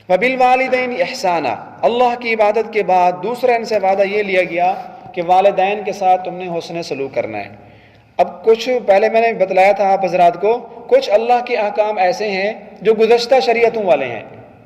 وَبِالْوَالِدَيْنِ احسانہ، اللہ کی عبادت کے بعد دوسرا ان سے وعدہ یہ لیا گیا کہ والدین کے ساتھ تم نے حسن سلوک کرنا ہے۔ اب کچھ پہلے میں نے بتلایا تھا آپ حضرات کو، کچھ اللہ کے احکام ایسے ہیں جو گزشتہ شریعتوں والے ہیں،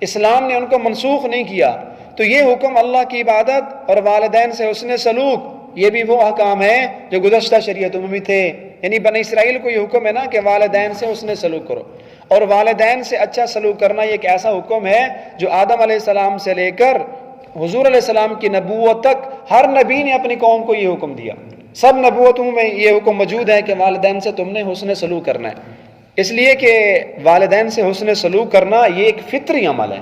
اسلام نے ان کو منسوخ نہیں کیا، تو یہ حکم اللہ کی عبادت اور والدین سے حسن سلوک، یہ بھی وہ احکام ہیں جو گزشتہ شریعتوں میں بھی تھے۔ یعنی بنی اسرائیل کو یہ حکم ہے نا کہ والدین سے حسن سلوک کرو، اور والدین سے اچھا سلوک کرنا یہ ایک ایسا حکم ہے جو آدم علیہ السلام سے لے کر حضور علیہ السلام کی نبوت تک ہر نبی نے اپنی قوم کو یہ حکم دیا۔ سب نبوتوں میں یہ حکم موجود ہے کہ والدین سے تم نے حسن سلوک کرنا ہے، اس لیے کہ والدین سے حسن سلوک کرنا یہ ایک فطری عمل ہے۔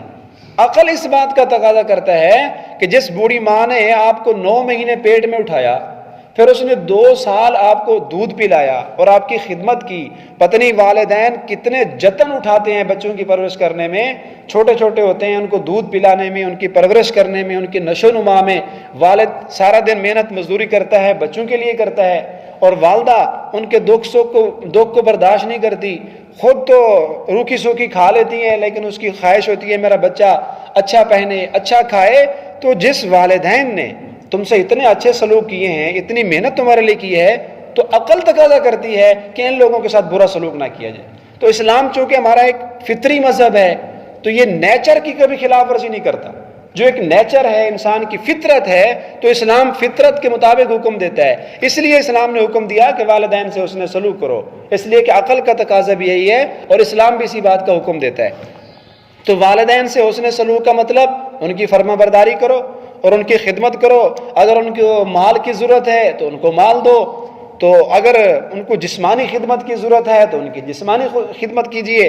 عقل اس بات کا تقاضا کرتا ہے کہ جس بوڑھی ماں نے آپ کو 9 مہینے پیٹ میں اٹھایا، پھر اس نے 2 سال آپ کو دودھ پلایا اور آپ کی خدمت کی، پتہ نہیں والدین کتنے جتن اٹھاتے ہیں بچوں کی پرورش کرنے میں، چھوٹے چھوٹے ہوتے ہیں ان کو دودھ پلانے میں، ان کی پرورش کرنے میں، ان کی نشو و نما میں، والد سارا دن محنت مزدوری کرتا ہے، بچوں کے لیے کرتا ہے، اور والدہ ان کے دکھ کو برداشت نہیں کرتی، خود تو روکھی سوکھی کھا لیتی ہیں لیکن اس کی خواہش ہوتی ہے میرا بچہ اچھا پہنے اچھا کھائے۔ تو جس والدین نے تم سے اتنے اچھے سلوک کیے ہیں، اتنی محنت تمہارے لیے کی ہے، تو عقل تقاضا کرتی ہے کہ ان لوگوں کے ساتھ برا سلوک نہ کیا جائے۔ تو اسلام چونکہ ہمارا ایک فطری مذہب ہے تو یہ نیچر کی کبھی خلاف ورزی نہیں کرتا، جو ایک نیچر ہے انسان کی فطرت ہے، تو اسلام فطرت کے مطابق حکم دیتا ہے، اس لیے اسلام نے حکم دیا کہ والدین سے حسن سلوک کرو، اس لیے کہ عقل کا تقاضا بھی یہی ہے اور اسلام بھی اسی بات کا حکم دیتا ہے۔ تو والدین سے حسن سلوک کا مطلب ان کی فرما برداری کرو اور ان کی خدمت کرو، اگر ان کو مال کی ضرورت ہے تو ان کو مال دو، تو اگر ان کو جسمانی خدمت کی ضرورت ہے تو ان کی جسمانی خدمت کیجیے،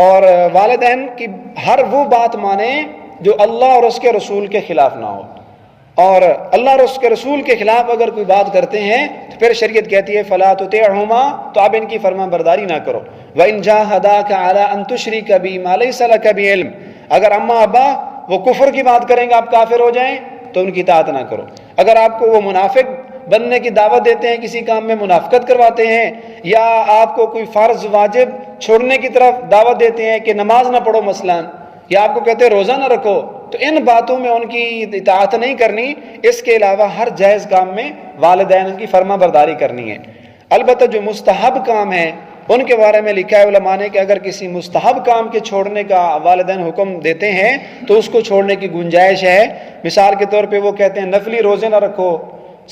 اور والدین کی ہر وہ بات مانیں جو اللہ اور اس کے رسول کے خلاف نہ ہو، اور اللہ اور اس کے رسول کے خلاف اگر کوئی بات کرتے ہیں تو پھر شریعت کہتی ہے فَلَا تُطِعْهُمَا، تو آپ ان کی فرما برداری نہ کرو۔ وَإِنْ جَاهَدَاكَ عَلَىٰ أَن تُشْرِكَ بِي مَا لَيْسَ لَكَ بِعِلْمٍ، اگر اماں ابا وہ کفر کی بات کریں گے آپ کافر ہو جائیں تو ان کی اطاعت نہ کرو۔ اگر آپ کو وہ منافق بننے کی دعوت دیتے ہیں، کسی کام میں منافقت کرواتے ہیں، یا آپ کو کوئی فرض واجب چھوڑنے کی طرف دعوت دیتے ہیں کہ نماز نہ پڑھو مثلاً، یا آپ کو کہتے ہیں روزہ نہ رکھو، تو ان باتوں میں ان کی اطاعت نہیں کرنی، اس کے علاوہ ہر جائز کام میں والدین کی فرما برداری کرنی ہے۔ البتہ جو مستحب کام ہیں ان کے بارے میں لکھا ہے علماء نے کہ اگر کسی مستحب کام کے چھوڑنے کا والدین حکم دیتے ہیں تو اس کو چھوڑنے کی گنجائش ہے۔ مثال کے طور پہ وہ کہتے ہیں نفلی روزے نہ رکھو،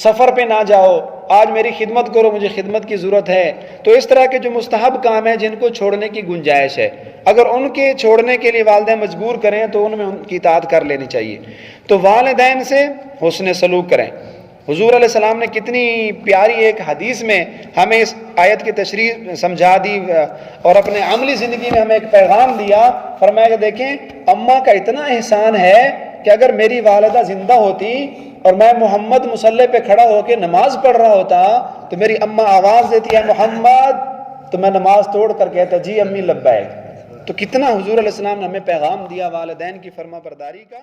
سفر پہ نہ جاؤ، آج میری خدمت کرو، مجھے خدمت کی ضرورت ہے، تو اس طرح کے جو مستحب کام ہیں جن کو چھوڑنے کی گنجائش ہے، اگر ان کے چھوڑنے کے لیے والدین مجبور کریں تو ان میں ان کی اطاعت کر لینی چاہیے۔ تو والدین سے حسن سلوک کریں۔ حضور علیہ السلام نے کتنی پیاری ایک حدیث میں ہمیں اس آیت کی تشریح سمجھا دی اور اپنے عملی زندگی میں ہمیں ایک پیغام دیا۔ فرمایا کہ دیکھیں اماں کا اتنا احسان ہے کہ اگر میری والدہ زندہ ہوتی اور میں محمد مصلی پہ کھڑا ہو کے نماز پڑھ رہا ہوتا تو میری اماں آواز دیتی ہے محمد، تو میں نماز توڑ کر کہتا جی امی لبیک۔ تو کتنا حضور علیہ السلام نے ہمیں پیغام دیا والدین کی فرما برداری کا۔